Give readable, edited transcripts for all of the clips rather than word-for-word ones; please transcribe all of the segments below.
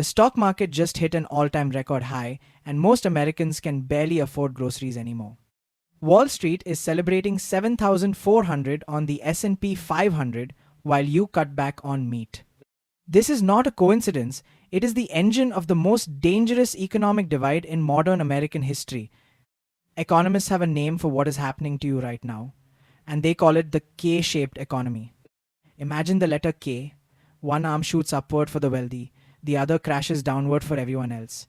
The stock market just hit an all-time record high, and most Americans can barely afford groceries anymore. Wall Street is celebrating 7,400 on the S&P 500 while you cut back on meat. This is not a coincidence, it is the engine of the most dangerous economic divide in modern American history. Economists have a name for what is happening to you right now, and they call it the K-shaped economy. Imagine the letter K. One arm shoots upward for the wealthy, the other crashes downward for everyone else.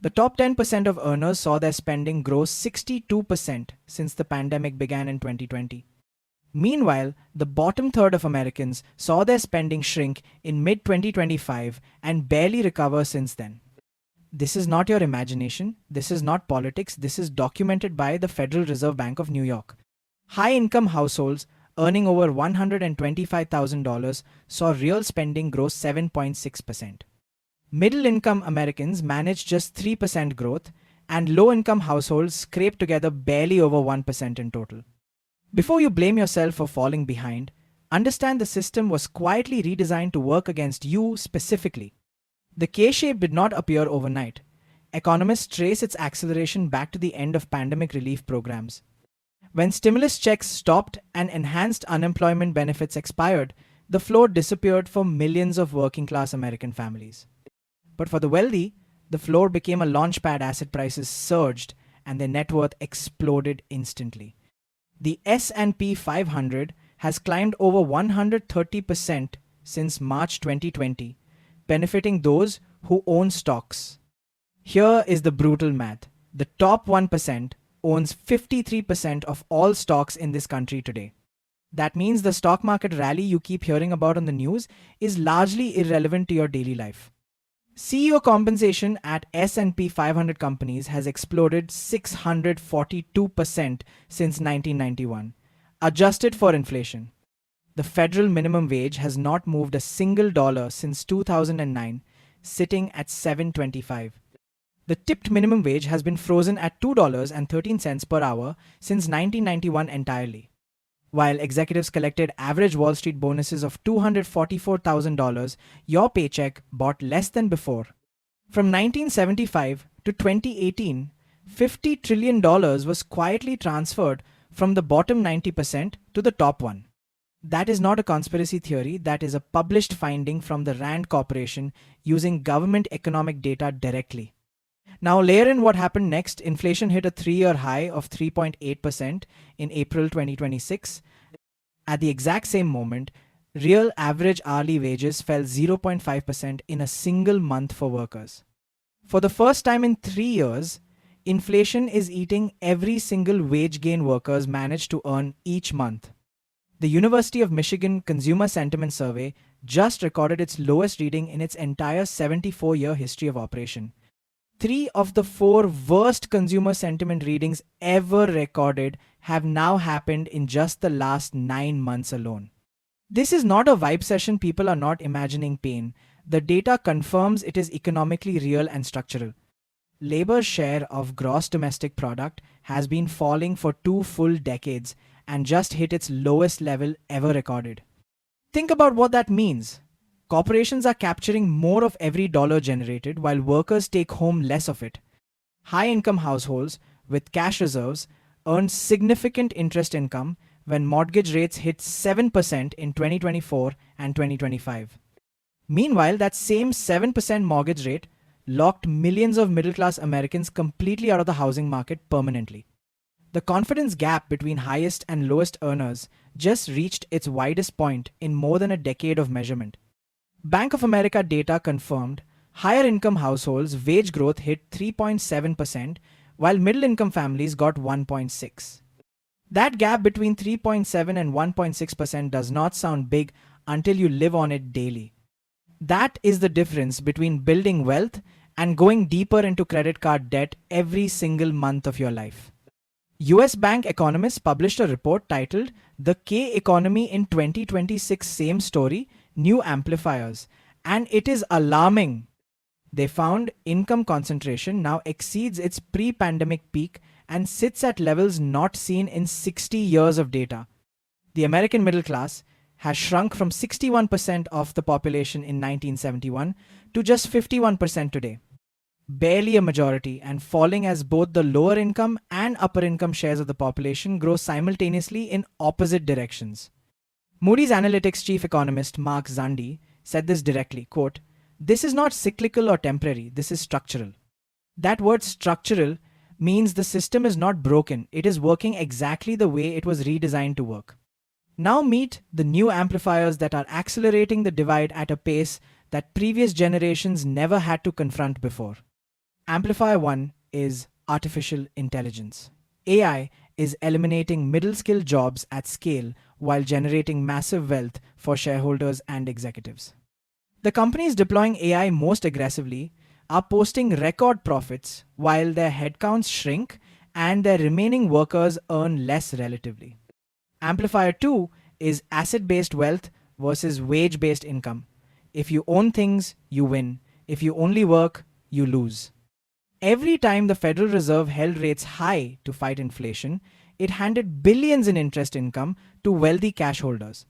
The top 10% of earners saw their spending grow 62% since the pandemic began in 2020. Meanwhile, the bottom third of Americans saw their spending shrink in mid-2025 and barely recover since then. This is not your imagination, this is not politics, this is documented by the Federal Reserve Bank of New York. High-income households earning over $125,000 saw real spending grow 7.6%. Middle-income Americans managed just 3% growth, and low-income households scraped together barely over 1% in total. Before you blame yourself for falling behind, understand the system was quietly redesigned to work against you specifically. The K-shape did not appear overnight. Economists trace its acceleration back to the end of pandemic relief programs. When stimulus checks stopped and enhanced unemployment benefits expired, the floor disappeared for millions of working-class American families. But for the wealthy, the floor became a launchpad. Asset prices surged and their net worth exploded instantly. The S&P 500 has climbed over 130% since March 2020, benefiting those who own stocks. Here is the brutal math. The top 1% owns 53% of all stocks in this country today. That means the stock market rally you keep hearing about on the news is largely irrelevant to your daily life. CEO compensation at S&P 500 companies has exploded 642% since 1991, adjusted for inflation. The federal minimum wage has not moved a single dollar since 2009, sitting at $7.25. The tipped minimum wage has been frozen at $2.13 per hour since 1991 entirely. While executives collected average Wall Street bonuses of $244,000, your paycheck bought less than before. From 1975 to 2018, $50 trillion was quietly transferred from the bottom 90% to the top 1%. That is not a conspiracy theory, that is a published finding from the Rand Corporation using government economic data directly. Now layer in what happened next. Inflation hit a 3-year high of 3.8% in April 2026. At the exact same moment, real average hourly wages fell 0.5% in a single month for workers. For the first time in 3 years, inflation is eating every single wage gain workers managed to earn each month. The University of Michigan Consumer Sentiment Survey just recorded its lowest reading in its entire 74-year history of operation. 3 of the 4 worst consumer sentiment readings ever recorded have now happened in just the last 9 months alone. This is not a vibe session. People are not imagining pain. The data confirms it is economically real and structural. Labor's share of gross domestic product has been falling for 2 full decades and just hit its lowest level ever recorded. Think about what that means. Corporations are capturing more of every dollar generated while workers take home less of it. High-income households with cash reserves earn significant interest income when mortgage rates hit 7% in 2024 and 2025. Meanwhile, that same 7% mortgage rate locked millions of middle-class Americans completely out of the housing market permanently. The confidence gap between highest and lowest earners just reached its widest point in more than a decade of measurement. Bank of America data confirmed higher income households' wage growth hit 3.7%, while middle-income families got 1.6%. That gap between 3.7 and 1.6% does not sound big until you live on it daily. That is the difference between building wealth and going deeper into credit card debt every single month of your life. US Bank economists published a report titled "The K Economy in 2026, Same Story, New Amplifiers," and it is alarming. They found income concentration now exceeds its pre-pandemic peak and sits at levels not seen in 60 years of data. The American middle class, has shrunk from 61% of the population in 1971 to just 51% today. Barely a majority, and falling as both the lower income and upper income shares of the population grow simultaneously in opposite directions. Moody's Analytics chief economist Mark Zandi said this directly, quote, "This is not cyclical or temporary, this is structural." That word structural means the system is not broken, it is working exactly the way it was redesigned to work. Now meet the new amplifiers that are accelerating the divide at a pace that previous generations never had to confront before. Amplifier 1 is artificial intelligence. AI is eliminating middle-skill jobs at scale while generating massive wealth for shareholders and executives. The companies deploying AI most aggressively are posting record profits while their headcounts shrink and their remaining workers earn less relatively. Amplifier 2 is asset-based wealth versus wage-based income. If you own things, you win. If you only work, you lose. Every time the Federal Reserve held rates high to fight inflation, it handed billions in interest income to wealthy cash holders.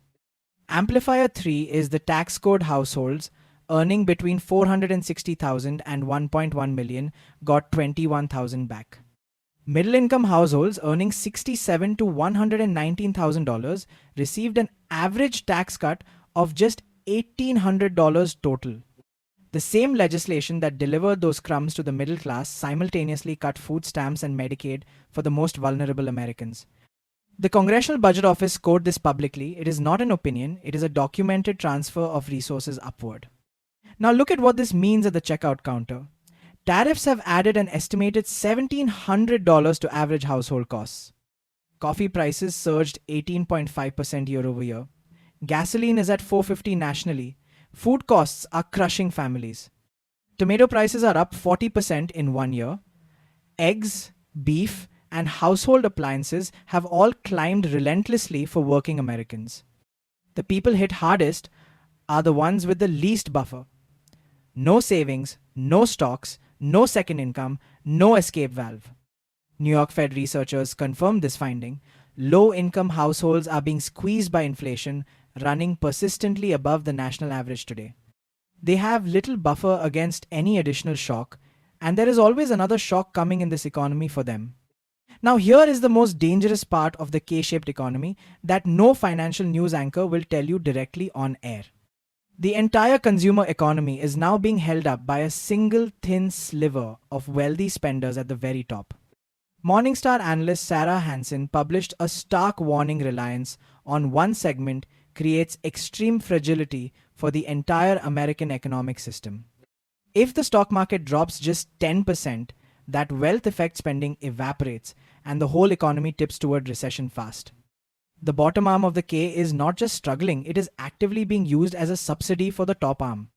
Amplifier 3 is the tax code households earning between $460,000 and $1.1 million got $21,000 back. Middle-income households earning $67,000 to $119,000 received an average tax cut of just $1,800 total. The same legislation that delivered those crumbs to the middle class simultaneously cut food stamps and Medicaid for the most vulnerable Americans. The Congressional Budget Office quoted this publicly. It is not an opinion, it is a documented transfer of resources upward. Now look at what this means at the checkout counter. Tariffs have added an estimated $1,700 to average household costs. Coffee prices surged 18.5% year over year. Gasoline is at $4.50 nationally. Food costs are crushing families. Tomato prices are up 40% in 1 year. Eggs, beef, and household appliances have all climbed relentlessly for working Americans. The people hit hardest are the ones with the least buffer. No savings, no stocks, no second income, no escape valve. New York Fed researchers confirmed this finding. Low-income households are being squeezed by inflation, running persistently above the national average today. They have little buffer against any additional shock, and there is always another shock coming in this economy for them. Now here is the most dangerous part of the K-shaped economy that no financial news anchor will tell you directly on air. The entire consumer economy is now being held up by a single thin sliver of wealthy spenders at the very top. Morningstar analyst Sarah Hansen published a stark warning: reliance on one segment creates extreme fragility for the entire American economic system. If the stock market drops just 10%, that wealth effect spending evaporates and the whole economy tips toward recession fast. The bottom arm of the K is not just struggling, it is actively being used as a subsidy for the top arm.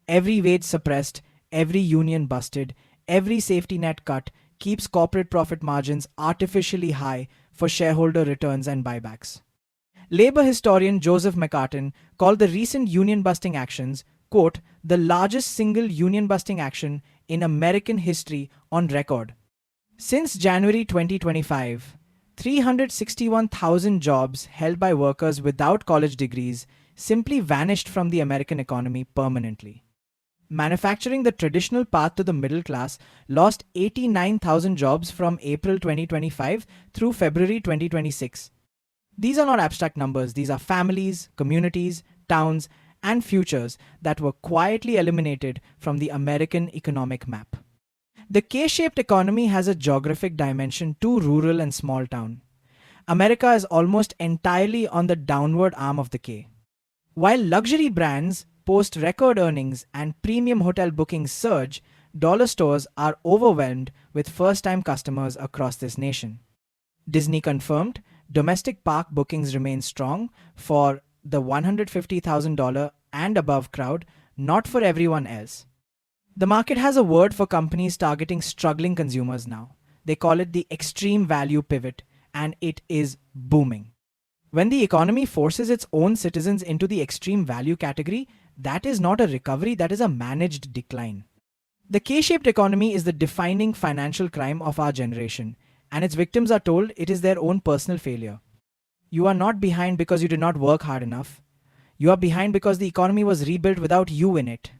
Every wage suppressed, every union busted, every safety net cut keeps corporate profit margins artificially high for shareholder returns and buybacks. Labor historian Joseph McCartin called the recent union-busting actions, quote, the largest single union-busting action in American history on record. Since January 2025, 361,000 jobs held by workers without college degrees simply vanished from the American economy permanently. Manufacturing, the traditional path to the middle class, lost 89,000 jobs from April 2025 through February 2026. These are not abstract numbers, these are families, communities, towns, and futures that were quietly eliminated from the American economic map. The K-shaped economy has a geographic dimension too: rural and small town. America is almost entirely on the downward arm of the K. While luxury brands post record earnings and premium hotel bookings surge, dollar stores are overwhelmed with first-time customers across this nation. Disney confirmed domestic park bookings remain strong for the $150,000 and above crowd, not for everyone else. The market has a word for companies targeting struggling consumers now. They call it the extreme value pivot, and it is booming. When the economy forces its own citizens into the extreme value category, that is not a recovery, that is a managed decline. The K-shaped economy is the defining financial crime of our generation, and its victims are told it is their own personal failure. You are not behind because you did not work hard enough. You are behind because the economy was rebuilt without you in it.